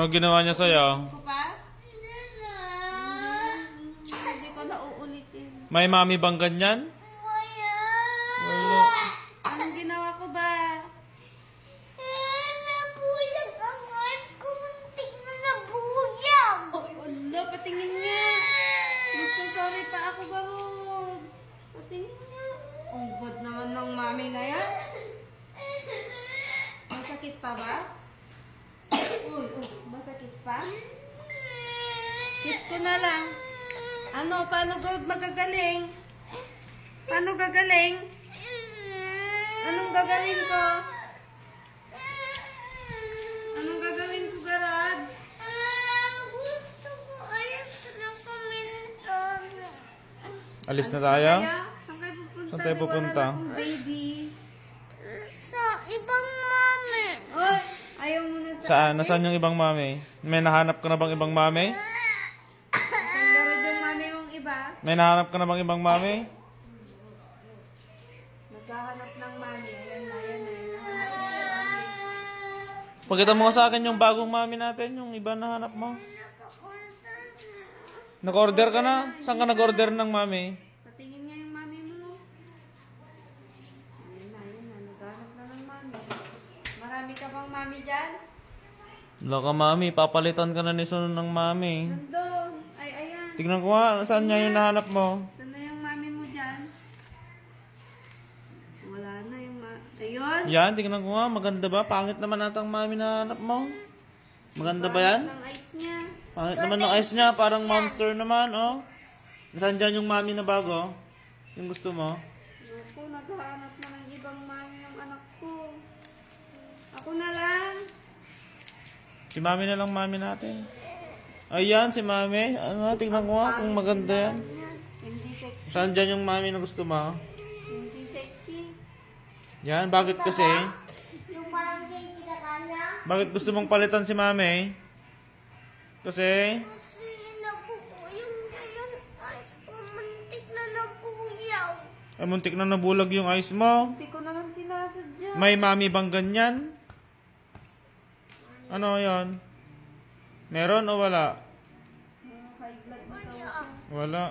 Ano ginawa niya sa'yo? Ko pa? Hindi ko na uulitin. May mami bang ganyan? Wala. Anong ginawa ko ba? Nabuyag ang ice ko. Muntik na nabuyag. Oh, ala, patingin nga. Magsasorry pa ako, Garod. Patingin nga. Ang bad naman ng mami na yan. Masakit pa ba? Uy, masakit pa? Kiss ko na lang. Ano, paano magagaling? Paano gagaling? Anong gagawin ko? Anong gagawin ko, Garod? Gusto ko alis ng komentar. Alis na tayo? Saan kayo pupunta? Saan tayo pupunta? Wala na akong baby. Sa ibang mami. Oy, ayaw mo na sa... Saan? Nasaan yung ibang mami? May nahanap ka na bang ibang mami? Saan Garod yung mami mong iba? May nahanap ka na bang ibang mami? Naghahanap ng mami. Ayan na, ayan na. Nahanap na yung mami. Pakita mo nga sa akin yung bagong mami natin, yung iba nahanap mo. Nag-order ka na? Saan ka nag-order ng mami? Patingin nga yung mami mo. Ayan na. Naghahanap na ng mami. Marami ka bang mami dyan? Wala ka mami, papalitan ka na ni Sun ng mami. Nandun. Ay, ayan. Tignan ko nga, saan niya yung nahanap mo? Saan na yung mami mo dyan? Wala na yung Ayun. Yan, tignan ko nga, maganda ba? Pangit naman natang mami na hanap mo. Maganda ba yan? Ang ice niya. Pangit naman ng eyes niya, parang monster naman, oh. Nasaan dyan yung mami na bago? Yung gusto mo? Naku, naghahanap na ng ibang mami yung anak ko. Ako na lang. Si mami na lang mami natin. Ayan, si mami. Ano, tignan ko nga kung maganda yan. Hindi sexy. Saan dyan yung mami na gusto mo? Hindi sexy. Yan, bakit kasi? Yung parang kinakanya. Bakit gusto mong palitan si mami? Kasi? Kasi nabubuyan niya yung ice ko. Muntik na nabuyag. Ay, muntik na nabulag yung eyes mo. Hindi ko naman sinasadya. May mami bang ganyan? Ano yon? Meron o wala? High blood na daw siya. Wala.